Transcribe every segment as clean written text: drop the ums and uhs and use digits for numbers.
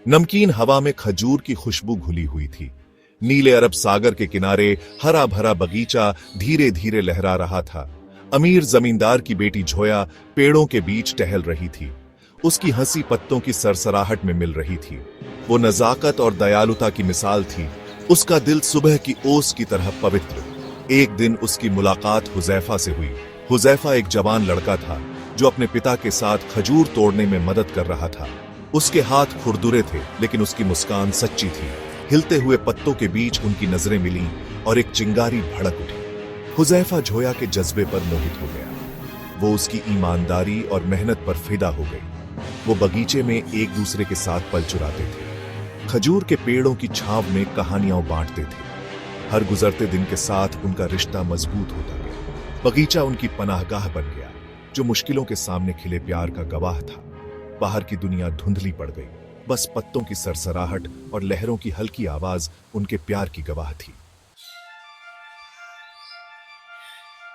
नमकीन हवा में खजूर की खुशबू घुली हुई थी। नीले अरब सागर के किनारे हरा भरा बगीचा धीरे धीरे लहरा रहा था। अमीर जमींदार की बेटी जोया पेड़ों के बीच टहल रही थी। उसकी हंसी पत्तों की सरसराहट में मिल रही थी। वो नजाकत और दयालुता की मिसाल थी। उसका दिल सुबह की ओस की तरह पवित्र। एक दिन उसकी मुलाकात हुजैफा से हुई। हुजैफा एक जवान लड़का था जो अपने पिता के साथ खजूर तोड़ने में मदद कर रहा था। उसके हाथ खुरदुरे थे, लेकिन उसकी मुस्कान सच्ची थी। हिलते हुए पत्तों के बीच उनकी नजरें मिलीं और एक चिंगारी भड़क उठी। हुजैफा जोया के जज्बे पर मोहित हो गया। वो उसकी ईमानदारी और मेहनत पर फिदा हो गई। वो बगीचे में एक दूसरे के साथ पल चुराते थे। खजूर के पेड़ों की छांव में कहानियां बांटते थे। हर गुजरते दिन के साथ उनका रिश्ता मजबूत होता गया। बगीचा उनकी पनाहगाह बन गया, जो मुश्किलों के सामने खिले प्यार का गवाह था। बाहर की दुनिया धुंधली पड़ गई। बस पत्तों की सरसराहट और लहरों की हल्की आवाज उनके प्यार की गवाह थी।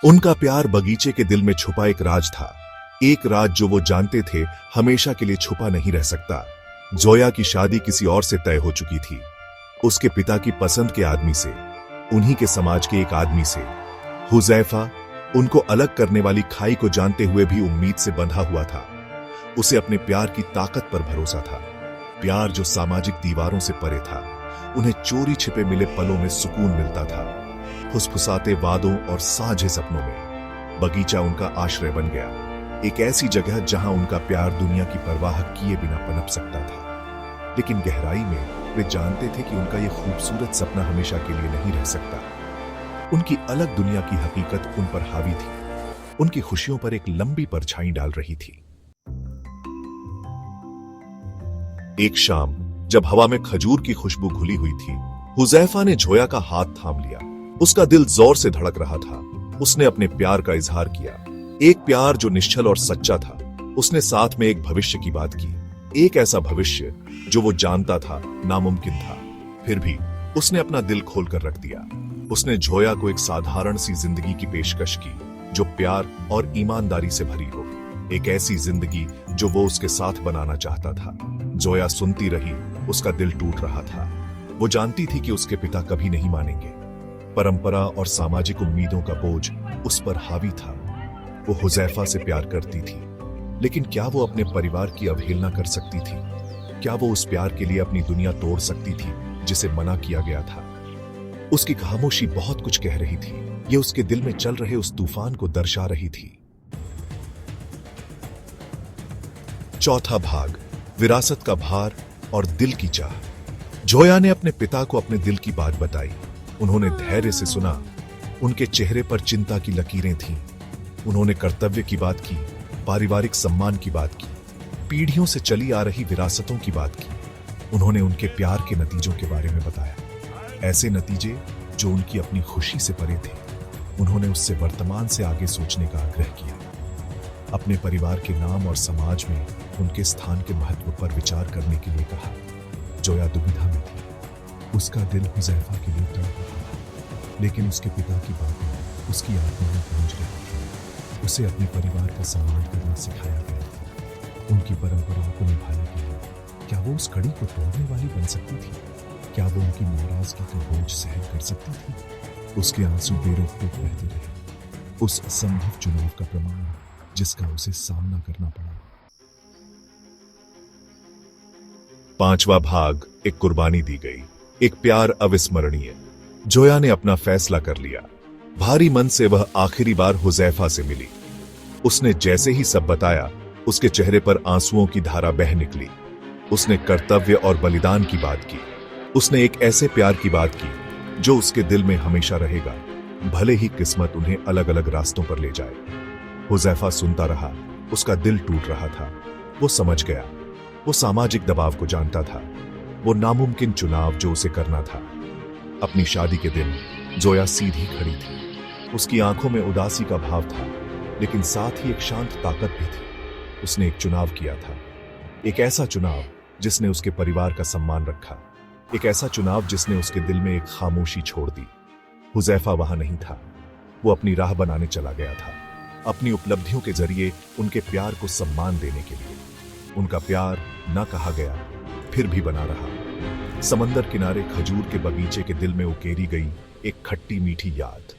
उनका प्यार बगीचे के दिल में छुपा एक राज था। एक राज जो वो जानते थे हमेशा के लिए छुपा नहीं रह सकता। जोया की शादी किसी और से तय हो चुकी थी। उसके पिता की पसंद के आदमी से, उन्हीं के समाज के एक आदमी से। हुजैफा उनको अलग करने वाली खाई को जानते हुए भी उम्मीद से बंधा हुआ था। उसे अपने प्यार की ताकत पर भरोसा था। प्यार जो सामाजिक दीवारों से परे था। उन्हें चोरी छिपे मिले पलों में सुकून मिलता था, फुसफुसाते वादों और साझे सपनों में। बगीचा उनका आश्रय बन गया, एक ऐसी जगह जहां उनका प्यार दुनिया की परवाह किए बिना पनप सकता था। लेकिन गहराई में वे जानते थे कि उनका यह खूबसूरत सपना हमेशा के लिए नहीं रह सकता। उनकी अलग दुनिया की हकीकत उन पर हावी थी। उनकी खुशियों पर एक लंबी परछाई डाल रही थी। एक शाम जब हवा में खजूर की खुशबू घुली हुई थी, हुजैफा ने जोया का हाथ थाम लिया। उसका दिल जोर से धड़क रहा था। उसने अपने प्यार का इजहार किया, एक प्यार जो निश्चल और सच्चा था। उसने साथ में एक भविष्य की बात की, एक ऐसा भविष्य जो वो जानता था नामुमकिन था। फिर भी उसने अपना दिल खोलकर रख दिया। उसने जोया को एक साधारण सी जिंदगी की पेशकश की, जो प्यार और ईमानदारी से भरी हो। एक ऐसी जिंदगी जो वो उसके साथ बनाना चाहता था। जोया सुनती रही, उसका दिल टूट रहा था। वो जानती थी कि उसके पिता कभी नहीं मानेंगे। परंपरा और सामाजिक उम्मीदों का बोझ उस पर हावी था। वो हुजैफा से प्यार करती थी, लेकिन क्या वो अपने परिवार की अवहेलना कर सकती थी? क्या वो उस प्यार के लिए अपनी दुनिया तोड़ सकती थी जिसे मना किया गया था? उसकी खामोशी बहुत कुछ कह रही थी। ये उसके दिल में चल रहे उस तूफान को दर्शा रही थी। चौथा भाग, विरासत का भार और दिल की चाह। जोया ने अपने पिता को अपने दिल की बात बताई। उन्होंने धैर्य से सुना। उनके चेहरे पर चिंता की लकीरें थीं। उन्होंने कर्तव्य की बात की, पारिवारिक सम्मान की बात की, पीढ़ियों से चली आ रही विरासतों की बात की। उन्होंने उनके प्यार के नतीजों के बारे में बताया, ऐसे नतीजे जो उनकी अपनी खुशी से परे थे। उन्होंने उससे वर्तमान से आगे सोचने का आग्रह किया। अपने परिवार के नाम और समाज में उनके स्थान के महत्व पर विचार करने के लिए कहा। जोया दुविधा में थी। उसका दिल हुजैफा के लिए तड़प रहा था, लेकिन उसके पिता की बातें उसकी आत्मा में गूंज रही थी। उसे अपने परिवार का सम्मान करना सिखाया गया था। उनकी परंपराओं को निभाने के लिए क्या वो उस कड़ी को तोड़ने वाली बन सकती थी? क्या वो उनकी नाराजगी का बोझ सहन कर सकती थी? उसके आंसू बेरोक टोक बहते रहे, उस असंभव चुनाव का प्रमाण जिसका उसे सामना करना पड़ा। पांचवा भाग, एक कुर्बानी दी गई, एक प्यार अविस्मरणीय। जोया ने अपना फैसला कर लिया। भारी मन से वह आखिरी बार हुजैफा से मिली। उसने जैसे ही सब बताया, उसके चेहरे पर आंसुओं की धारा बह निकली। उसने कर्तव्य और बलिदान की बात की। उसने एक ऐसे प्यार की बात की जो उसके दिल में हमेशा रहेगा, भले ही किस्मत उन्हें अलग अलग रास्तों पर ले जाए। हुजैफा सुनता रहा। उसका दिल टूट रहा था। वो समझ गया। वो सामाजिक दबाव को जानता था, वो नामुमकिन चुनाव जो उसे करना था। अपनी शादी के दिन जोया सीधी खड़ी थी। उसकी आंखों में उदासी का भाव था, लेकिन साथ ही एक शांत ताकत भी थी। उसने एक चुनाव किया था, एक ऐसा चुनाव जिसने उसके परिवार का सम्मान रखा, एक ऐसा चुनाव जिसने उसके दिल में एक खामोशी छोड़ दी। हुजैफा वहां नहीं था। वो अपनी राह बनाने चला गया था, अपनी उपलब्धियों के जरिए उनके प्यार को सम्मान देने के लिए। उनका प्यार न कहा गया, फिर भी बना रहा। समंदर किनारे खजूर के बगीचे के दिल में उकेरी गई एक खट्टी मीठी याद।